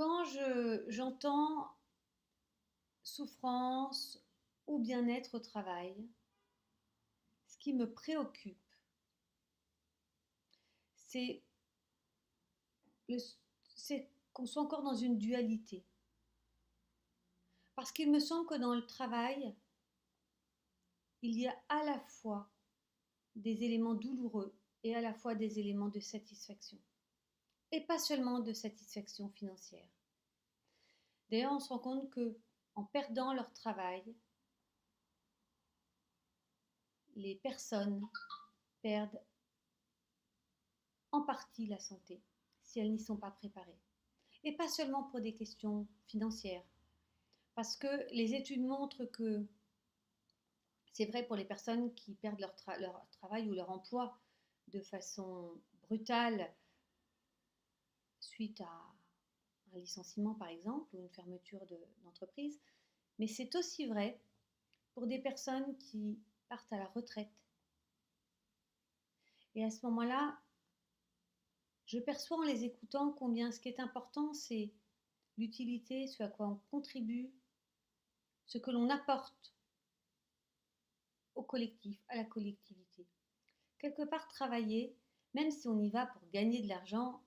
Quand j'entends souffrance ou bien-être au travail, ce qui me préoccupe, c'est le- c'est qu'on soit encore dans une dualité. Parce qu'il me semble que dans le travail, il y a à la fois des éléments douloureux et à la fois des éléments de satisfaction. Et pas seulement de satisfaction financière. D'ailleurs, on se rend compte que en perdant leur travail, les personnes perdent en partie la santé si elles n'y sont pas préparées. Et pas seulement pour des questions financières, parce que les études montrent que c'est vrai pour les personnes qui perdent leur travail ou leur emploi de façon brutale suite à un licenciement par exemple ou une fermeture d'entreprise, mais c'est aussi vrai pour des personnes qui partent à la retraite. Et à ce moment-là, je perçois en les écoutant combien ce qui est important, c'est l'utilité, ce à quoi on contribue, ce que l'on apporte au collectif, à la collectivité. Quelque part, travailler, même si on y va pour gagner de l'argent,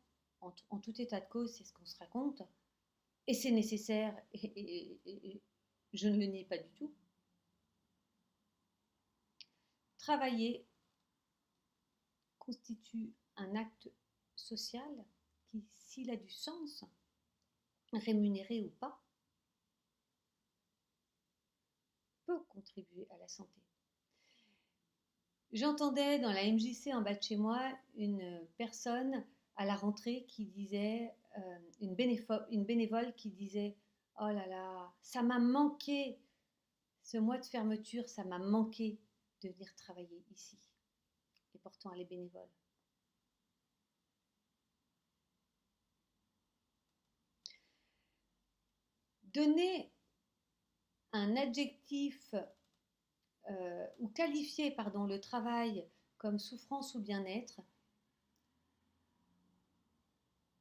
en tout état de cause, c'est ce qu'on se raconte, et c'est nécessaire, et je ne le nie pas du tout. Travailler constitue un acte social qui, s'il a du sens, rémunéré ou pas, peut contribuer à la santé. J'entendais dans la MJC en bas de chez moi une personne à la rentrée qui disait, une bénévole qui disait: oh là là, ça m'a manqué, ce mois de fermeture, ça m'a manqué de venir travailler ici. Et pourtant, elle est bénévole. Donner un adjectif ou qualifier pardon, le travail comme souffrance ou bien-être,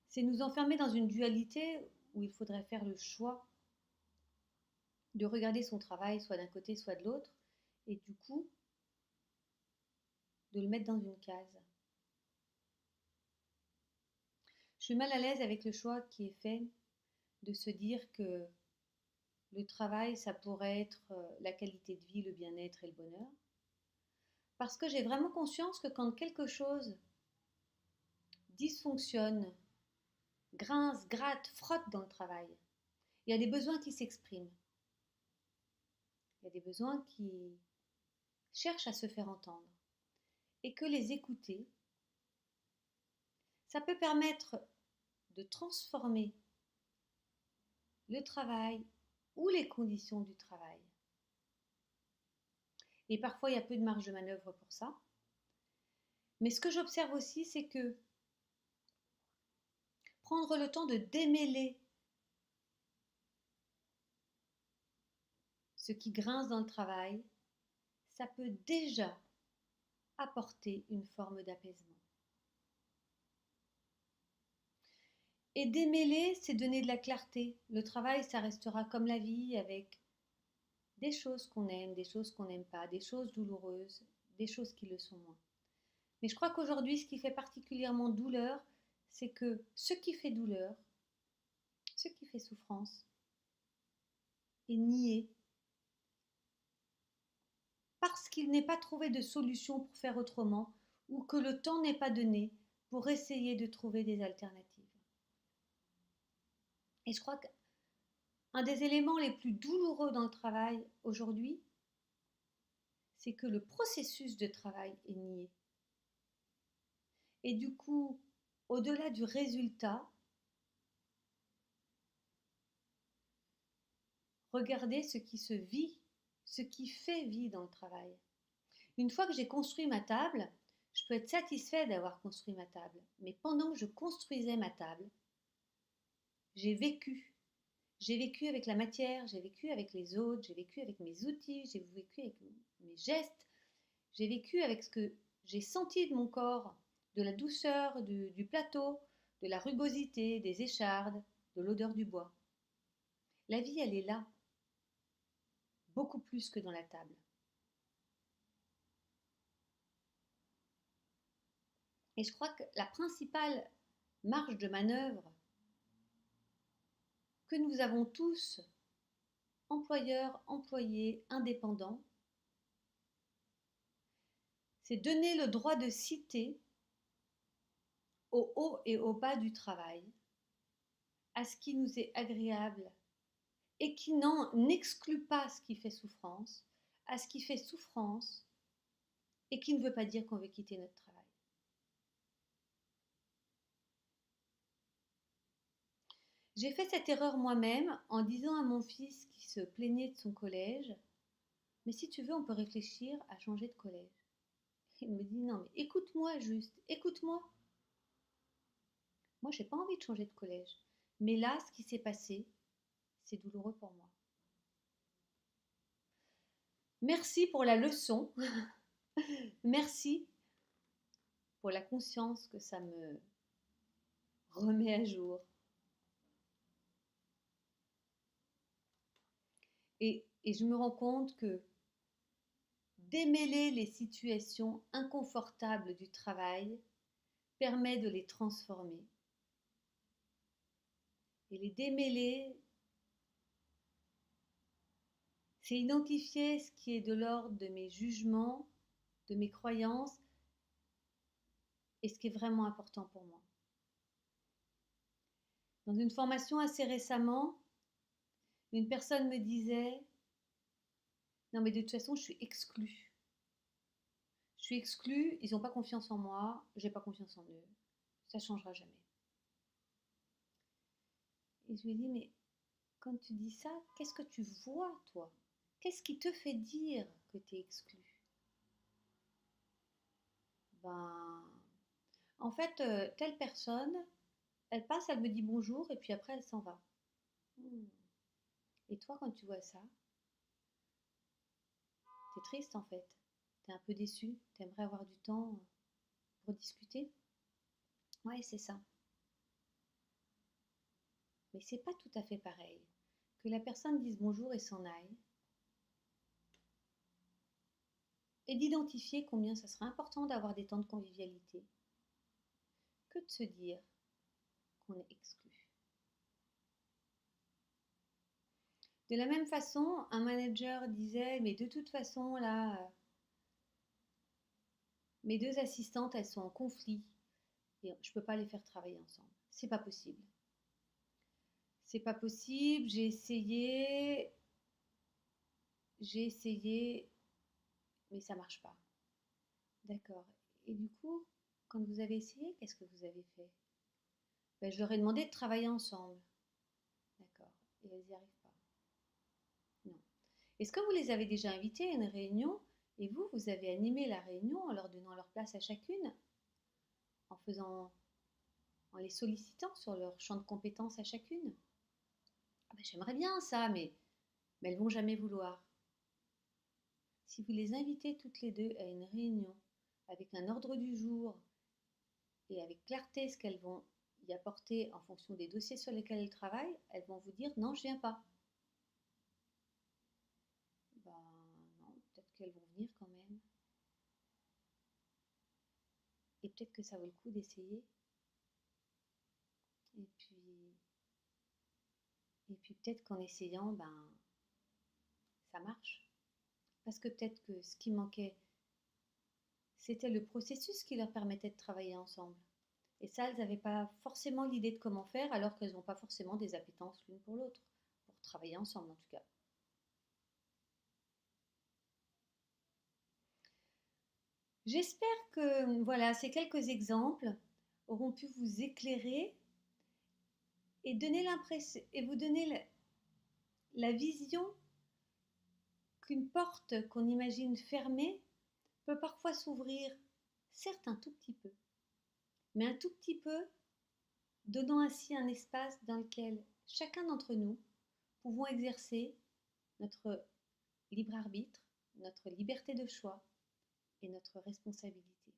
c'est nous enfermer dans une dualité où il faudrait faire le choix de regarder son travail soit d'un côté soit de l'autre et du coup de le mettre dans une case. Je suis mal à l'aise avec le choix qui est fait de se dire que le travail, ça pourrait être la qualité de vie, le bien-être et le bonheur. Parce que j'ai vraiment conscience que quand quelque chose dysfonctionne, grince, gratte, frotte dans le travail, il y a des besoins qui s'expriment. Il y a des besoins qui cherchent à se faire entendre. Et que les écouter, ça peut permettre de transformer le travail ou les conditions du travail. Et parfois, il y a peu de marge de manœuvre pour ça. Mais ce que j'observe aussi, c'est que prendre le temps de démêler ce qui grince dans le travail, ça peut déjà apporter une forme d'apaisement. Et démêler, c'est donner de la clarté. Le travail, ça restera comme la vie, avec des choses qu'on aime, des choses qu'on n'aime pas, des choses douloureuses, des choses qui le sont moins. Mais je crois qu'aujourd'hui, ce qui fait particulièrement douleur, c'est que ce qui fait douleur, ce qui fait souffrance, est nié parce qu'il n'est pas trouvé de solution pour faire autrement ou que le temps n'est pas donné pour essayer de trouver des alternatives. Et je crois qu'un des éléments les plus douloureux dans le travail aujourd'hui, c'est que le processus de travail est nié. Et du coup, au-delà du résultat, regardez ce qui se vit, ce qui fait vie dans le travail. Une fois que j'ai construit ma table, je peux être satisfait d'avoir construit ma table. Mais pendant que je construisais ma table, j'ai vécu. J'ai vécu avec la matière, j'ai vécu avec les autres, j'ai vécu avec mes outils, j'ai vécu avec mes gestes, j'ai vécu avec ce que j'ai senti de mon corps, de la douceur du plateau, de la rugosité, des échardes. de l'odeur du bois. La vie, elle est là, beaucoup plus que dans la table. Et je crois que la principale marge de manœuvre que nous avons tous, employeurs, employés, indépendants, c'est donner le droit de citer au haut et au bas du travail, à ce qui nous est agréable et qui n'exclut pas ce qui fait souffrance, à ce qui fait souffrance et qui ne veut pas dire qu'on veut quitter notre travail. J'ai fait cette erreur moi-même en disant à mon fils qui se plaignait de son collège, mais si tu veux, on peut réfléchir à changer de collège. Il me dit, non mais écoute-moi juste, écoute-moi. Moi, j'ai pas envie de changer de collège. Mais là, ce qui s'est passé, c'est douloureux pour moi. Merci pour la leçon. Merci pour la conscience que ça me remet à jour. Et je me rends compte que démêler les situations inconfortables du travail permet de les transformer. Et les démêler, c'est identifier ce qui est de l'ordre de mes jugements, de mes croyances et ce qui est vraiment important pour moi. Dans une formation assez récemment, une personne me disait « Non mais de toute façon, je suis exclue. Je suis exclue, ils n'ont pas confiance en moi, j'ai pas confiance en eux. Ça ne changera jamais. » Et je lui ai dit « Mais quand tu dis ça, qu'est-ce que tu vois, toi? Qu'est-ce qui te fait dire que tu es exclu? » Ben, en fait, telle personne, elle passe, elle me dit bonjour et puis après elle s'en va. Et toi, quand tu vois ça, t'es triste en fait. T'es un peu déçu. T'aimerais avoir du temps pour discuter. Ouais, c'est ça. Mais c'est pas tout à fait pareil. Que la personne dise bonjour et s'en aille. Et d'identifier combien ça serait important d'avoir des temps de convivialité. Que de se dire qu'on est exclu. De la même façon, un manager disait, mais de toute façon, là, mes deux assistantes, elles sont en conflit et je ne peux pas les faire travailler ensemble. C'est pas possible. C'est pas possible, j'ai essayé, mais ça marche pas. D'accord. Et du coup, quand vous avez essayé, qu'est-ce que vous avez fait? Ben, je leur ai demandé de travailler ensemble. D'accord. Et elles n'y arrivent pas. Non. Est-ce que vous les avez déjà invitées à une réunion et vous avez animé la réunion en leur donnant leur place à chacune, en faisant, en les sollicitant sur leur champ de compétences à chacune? Ah ben, j'aimerais bien ça, mais elles vont jamais vouloir. Si vous les invitez toutes les deux à une réunion avec un ordre du jour et avec clarté ce qu'elles vont y apporter en fonction des dossiers sur lesquels elles travaillent, elles vont vous dire non, je viens pas. Ben non, peut-être qu'elles vont venir quand même. Et peut-être que ça vaut le coup d'essayer. Et puis peut-être qu'en essayant, ben ça marche. Parce que peut-être que ce qui manquait, c'était le processus qui leur permettait de travailler ensemble. Et ça, elles n'avaient pas forcément l'idée de comment faire, alors qu'elles n'ont pas forcément des appétences l'une pour l'autre, pour travailler ensemble en tout cas. J'espère que voilà, ces quelques exemples auront pu vous éclairer et donner l'impression et vous donner la vision qu'une porte qu'on imagine fermée peut parfois s'ouvrir, certes un tout petit peu, mais un tout petit peu, donnant ainsi un espace dans lequel chacun d'entre nous pouvons exercer notre libre arbitre, notre liberté de choix et notre responsabilité.